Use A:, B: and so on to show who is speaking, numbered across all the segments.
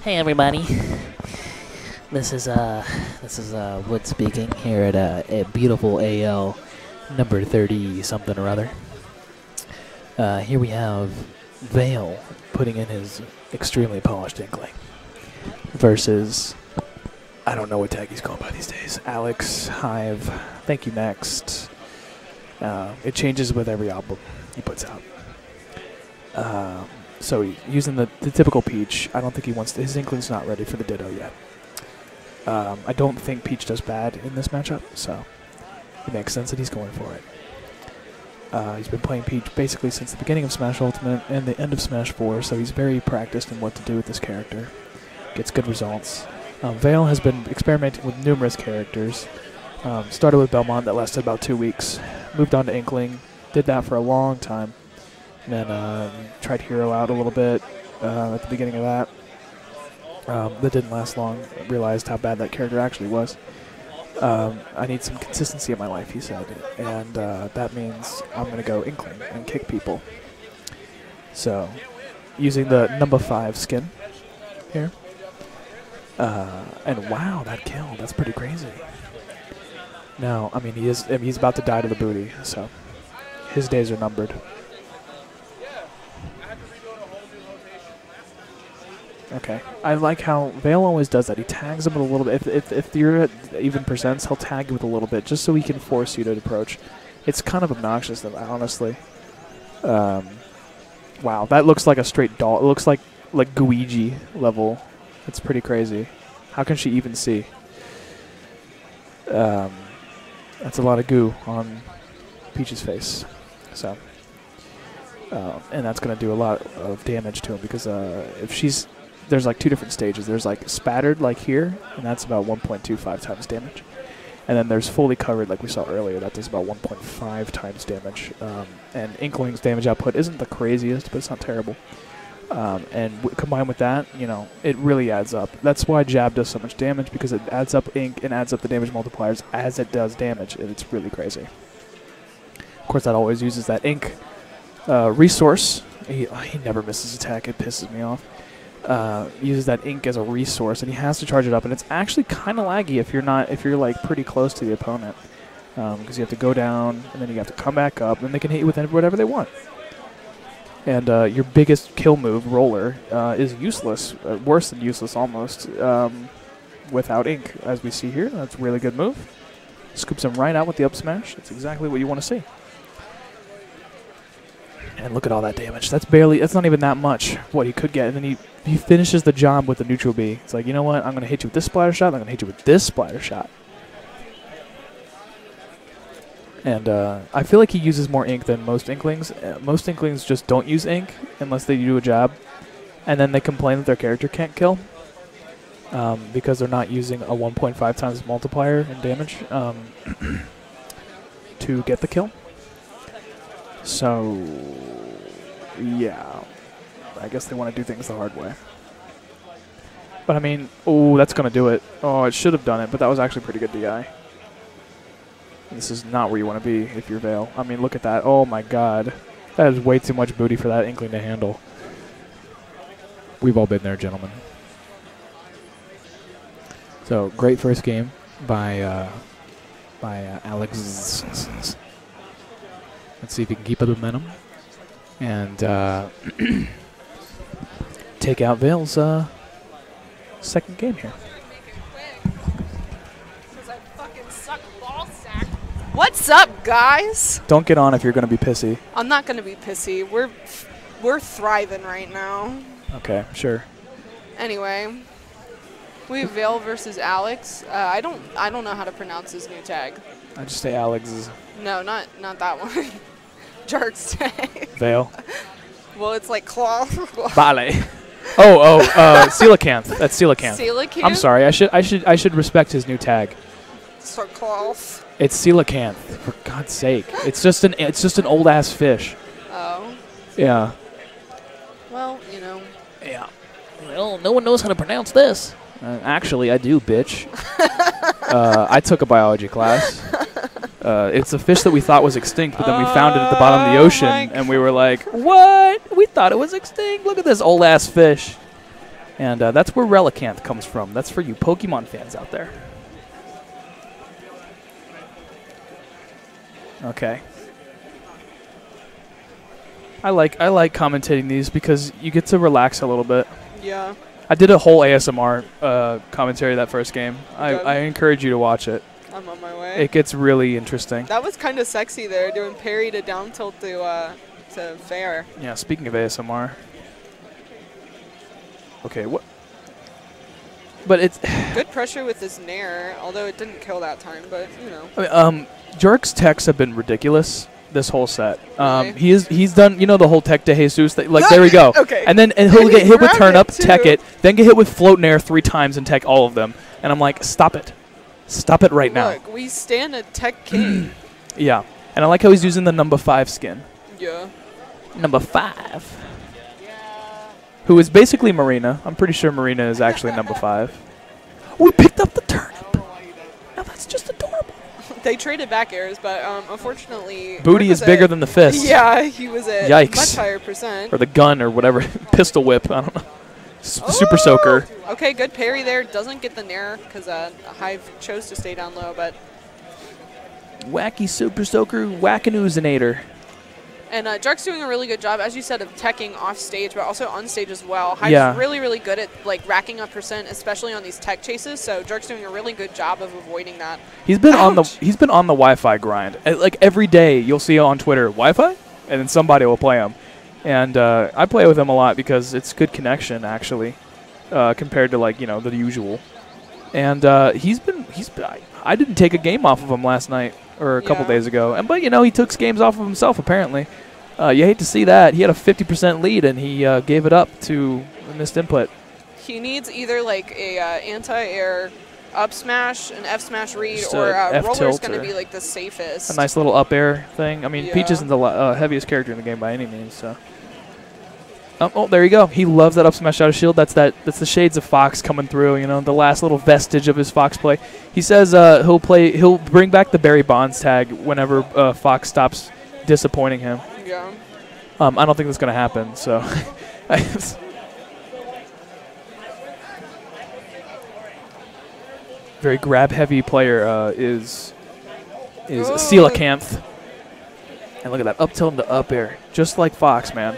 A: Hey everybody, this is Wood speaking here at a beautiful AL number 30 something or other. Here we have Vale putting in his extremely polished Inkling versus, I don't know what tag he's going by these days, Alexzzz, Hive, thank you next. It changes with every album he puts out. So using the typical Peach, I don't think he wants to, his Inkling's not ready for the Ditto yet. I don't think Peach does bad in this matchup, so it makes sense that he's going for it. He's been playing Peach basically since the beginning of Smash Ultimate and the end of Smash 4, so he's very practiced in what to do with this character. Gets good results. Vale has been experimenting with numerous characters. Started with Belmont, that lasted about 2 weeks. Moved on to Inkling, did that for a long time. And then tried Hero out a little bit at the beginning of that. That didn't last long. Realized how bad that character actually was. I need some consistency in my life, he said. And that means I'm going to go Inkling and kick people. So, using the number 5 skin here. And wow, that kill. That's pretty crazy. Now, I mean, he's about to die to the booty, so his days are numbered. Okay. I like how Vale always does that. He tags him with a little bit. If you're at even percents, he'll tag you with a little bit just so he can force you to approach. It's kind of obnoxious, though, honestly. Wow, that looks like a straight doll. It looks like Guiji level. It's pretty crazy. How can she even see? That's a lot of goo on Peach's face. So, and that's going to do a lot of damage to him because if she's... There's like 2 different stages. There's like spattered like here, and that's about 1.25 times damage. And then there's fully covered like we saw earlier. That does about 1.5 times damage. And Inkling's damage output isn't the craziest, but it's not terrible. And combined with that, you know, it really adds up. That's why Jab does so much damage, because it adds up ink and adds up the damage multipliers as it does damage, and it's really crazy. Of course, that always uses that ink resource. He never misses attack. It pisses me off. Uses that ink as a resource, and he has to charge it up, and it's actually kind of laggy if you're like pretty close to the opponent, because you have to go down and then you have to come back up, and they can hit you with whatever they want. And your biggest kill move, Roller, is useless, worse than useless almost, without ink, as we see here. That's a really good move. Scoops him right out with the up smash. That's exactly what you want to see. And look at all that damage. That's not even that much what he could get. And then he finishes the job with the neutral B. It's like, you know what? I'm going to hit you with this splatter shot. I'm going to hit you with this splatter shot. And I feel like he uses more ink than most Inklings. Most Inklings just don't use ink unless they do a job. And then they complain that their character can't kill because they're not using a 1.5 times multiplier in damage to get the kill. So, yeah, I guess they want to do things the hard way. But I mean, oh, that's going to do it. Oh, it should have done it, but that was actually pretty good DI. This is not where you want to be if you're Vale. I mean, look at that. Oh, my God. That is way too much booty for that Inkling to handle. We've all been there, gentlemen. So, great first game by Alexzzz. Let's see if he can keep up the momentum and take out Vale's second game here.
B: What's up, guys?
C: Don't get on if you're going to be pissy.
B: I'm not going to be pissy. We're thriving right now.
C: Okay, sure.
B: Anyway, we have Vale versus Alex. I don't know how to pronounce his new tag.
C: I just say Alexzzz.
B: No, not that one. Jark's tag.
C: Vale.
B: Well, it's like claw.
C: Vale. Coelacanth. That's Coelacanth.
B: Coelacanth?
C: I'm sorry. I should respect his new tag.
B: So claw.
C: It's Coelacanth. For God's sake. It's just an old ass fish.
B: Oh.
C: Yeah. oh, no one knows how to pronounce this. Actually, I do, bitch. I took a biology class. It's a fish that we thought was extinct, but then we found it at the bottom of the ocean, and we were like, what? We thought it was extinct. Look at this old-ass fish. And that's where Coelacanth comes from. That's for you Pokemon fans out there. Okay. I like commentating these because you get to relax a little bit.
B: Yeah.
C: I did a whole ASMR commentary that first game. I encourage you to watch it.
B: I'm on my way.
C: It gets really interesting.
B: That was kind of sexy there, doing parry to down tilt to fair.
C: Yeah, speaking of ASMR. Okay, what? But it's
B: good pressure with this Nair, although it didn't kill that time, but, you know.
C: I mean, Jerk's techs have been ridiculous this whole set.
B: Really?
C: He's done, you know, the whole tech to Jesus thing. Like, there we go.
B: Okay.
C: And he'll get hit with
B: grabbed
C: turn
B: it
C: up,
B: too.
C: tech it, then get hit with float Nair 3 times and tech all of them. And I'm like, stop it. Stop it right now.
B: Look, we stand a tech king.
C: Yeah. And I like how he's using the number 5 skin.
B: Yeah.
C: Number 5. Who is basically Marina. I'm pretty sure Marina is actually number 5. We picked up the turnip. Now that's just adorable.
B: They traded back airs, but unfortunately...
C: Booty is bigger than the fist.
B: Yeah, he was at
C: Yikes.
B: much higher percent.
C: Or the gun or whatever. Pistol whip. I don't know. Super soaker.
B: Okay, good parry there. Doesn't get the Nair because Hive chose to stay down low, but...
C: Wacky super soaker wackanoozinator.
B: And Jark's doing a really good job, as you said, of teching off stage, but also on stage as well. Hive's really, really good at like racking up percent, especially on these tech chases. So Jark's doing a really good job of avoiding that.
C: He's been on the Wi-Fi grind. Like every day, you'll see on Twitter Wi-Fi, and then somebody will play him. And I play with him a lot because it's good connection actually, compared to like the usual. And he's been. I didn't take a game off of him last night or a couple days ago, but he took games off of himself apparently. You hate to see that. He had a 50% lead and he gave it up to missed input.
B: He needs either like a anti-air up smash, an F smash read,
C: Just
B: or
C: F
B: roller's
C: tilt
B: going to
C: or
B: be like the safest.
C: a nice little up air thing. I mean, Peach isn't the heaviest character in the game by any means. So. Oh, there you go. He loves that up smash out of shield. That's the shades of Fox coming through. The last little vestige of his Fox play. He says he'll bring back the Barry Bonds tag whenever Fox stops disappointing him.
B: Yeah.
C: I don't think that's gonna happen. So. Very grab heavy player is Coelacanth. And look at that up tilt into up air, just like Fox, man.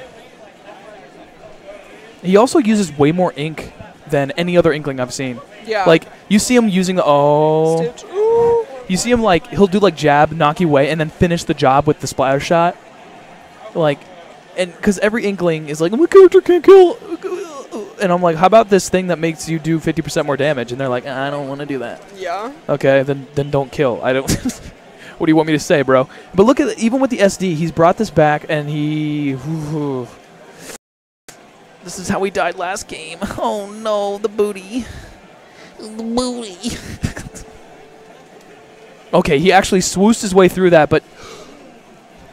C: He also uses way more ink than any other Inkling I've seen.
B: Yeah.
C: Like, you see him using the,
B: Stitch. Ooh.
C: You see him, like, he'll do, like, jab, knock you away, and then finish the job with the splatter shot. Like, and because every Inkling is like, my character can't kill. And I'm like, how about this thing that makes you do 50% more damage? And they're like, I don't want to do that.
B: Yeah.
C: Okay, then don't kill. I don't. What do you want me to say, bro? But look at even with the SD, he's brought this back, and he. This is how we died last game. Oh no, the booty. The booty. Okay, he actually swoosed his way through that, but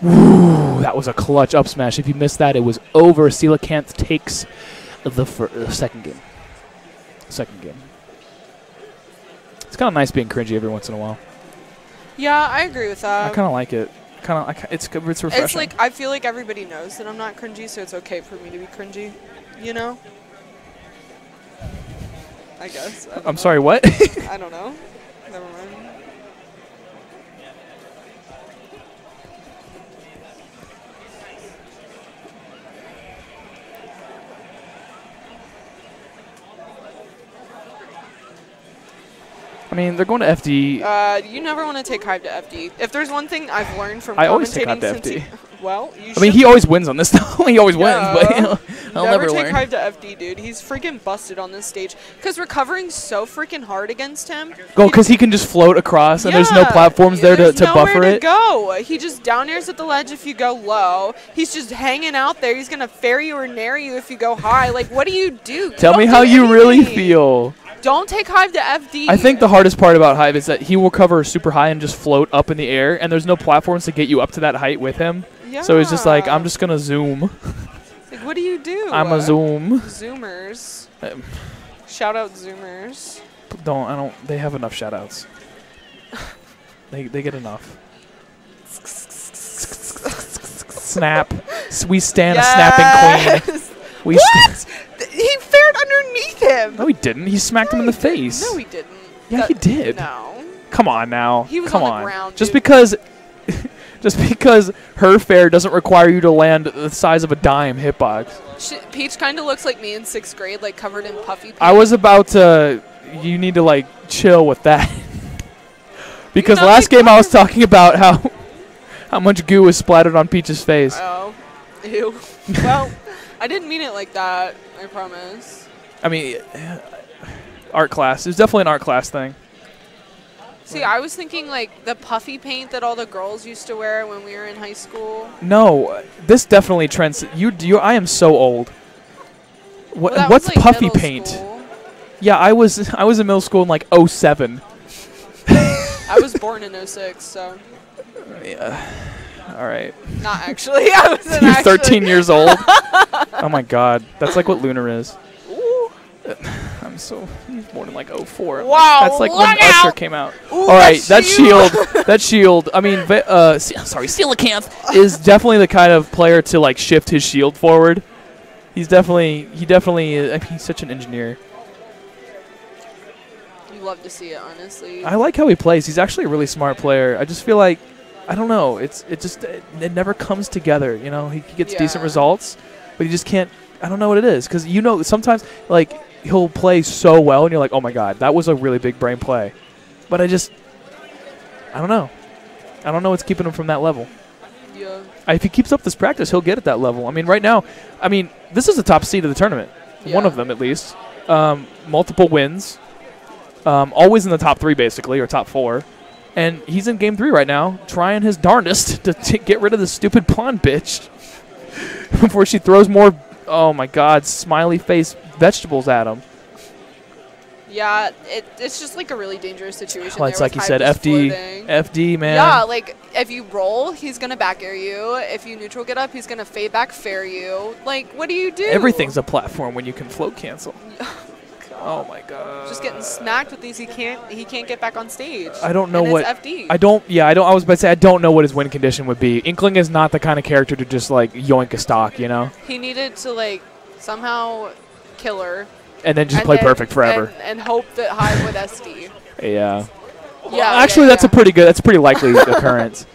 C: woo, that was a clutch up smash. If you missed that, it was over. Coelacanth takes the second game. Second game. It's kind of nice being cringy every once in a while.
B: Yeah, I agree with that.
C: I kind of like it. It's refreshing.
B: It's like I feel like everybody knows that I'm not cringy, so it's okay for me to be cringy. I guess.
C: I'm sorry, what?
B: I don't know. Never mind.
C: I mean, they're going to FD.
B: You never want to take Hive to FD. If there's one thing I've learned from
C: I always take
B: commentating
C: Hive to
B: since
C: FD.
B: Well, you
C: I mean, he always wins on this. He always wins, but I'll never
B: take
C: learn.
B: Hive to FD, dude. He's freaking busted on this stage because recovering so freaking hard against him.
C: Go, because he can just float across, and there's no platforms there to buffer it.
B: Go. He just down airs at the ledge if you go low. He's just hanging out there. He's gonna ferry you or nair you if you go high. Like, what do you do?
C: Tell me how you really feel.
B: Don't take Hive to FD.
C: I think the hardest part about Hive is that he will cover super high and just float up in the air, and there's no platforms to get you up to that height with him.
B: Yeah.
C: So he's just like, I'm just going to zoom.
B: Like, What do you do?
C: I'm a Zoom.
B: Zoomers. Shout out Zoomers.
C: They have enough shout outs. they get enough. Snap. We stand a snapping queen.
B: What? He fared underneath him.
C: No, he didn't. He smacked him in the face.
B: No, he didn't.
C: Yeah, he did.
B: No.
C: Come on now.
B: He was
C: Come
B: on the ground.
C: Just because her fair doesn't require you to land the size of a dime hitbox.
B: Peach kind of looks like me in 6th grade, like covered in puffy paint.
C: I was about to. You need to like chill with that. Because last game I was talking about how much goo was splattered on Peach's face.
B: Oh. Ew. Well, I didn't mean it like that. I promise.
C: I mean, art class. It was definitely an art class thing.
B: See, I was thinking like the puffy paint that all the girls used to wear when we were in high school.
C: No, this definitely trends. I am so old.
B: Well,
C: what's
B: was, like,
C: puffy
B: middle
C: paint?
B: School.
C: Yeah, I was in middle school in like 07.
B: I was born in 06, so.
C: Yeah. All right.
B: Not actually. I wasn't
C: You're
B: actually.
C: 13 years old. Oh my God, that's like what Lunar is.
B: Ooh.
C: I'm so. He's born in like 04.
B: Wow.
C: That's like when
B: out.
C: Usher came out.
B: Ooh,
C: all right, that shield. I mean, sorry, Coelacanth is definitely the kind of player to like shift his shield forward. He definitely. I mean, he's such an engineer.
B: You love to see it, honestly.
C: I like how he plays. He's actually a really smart player. I just feel like, I don't know. It never comes together. You know, he gets decent results, but he just can't. I don't know what it is, because sometimes like he'll play so well, and you're like, oh my God, that was a really big brain play. But I don't know. I don't know what's keeping him from that level.
B: Yeah.
C: If he keeps up this practice, he'll get at that level. I mean, right now, this is the top seed of the tournament.
B: Yeah.
C: One of them, at least. Multiple wins. Always in the top 3, basically, or top 4. And he's in game 3 right now, trying his darndest to get rid of this stupid blonde bitch before she throws more, oh my God, smiley face vegetables at him.
B: Yeah, it's just like a really dangerous situation.
C: Well, it's like you said, FD, man.
B: Yeah, like if you roll, he's going to back air you. If you neutral get up, he's going to fade back fair you. Like, what do you do?
C: Everything's a platform when you can float cancel. Oh my God!
B: Just getting smacked with these. He can't get back on stage.
C: I don't know what.
B: FD.
C: I don't. Yeah, I don't. I was about to say I don't know what his win condition would be. Inkling is not the kind of character to just like yoink a stock, you know.
B: He needed to like somehow kill her.
C: And then just play perfect forever.
B: And hope that high would SD.
C: Yeah.
B: Yeah.
C: Actually, that's a pretty likely occurrence.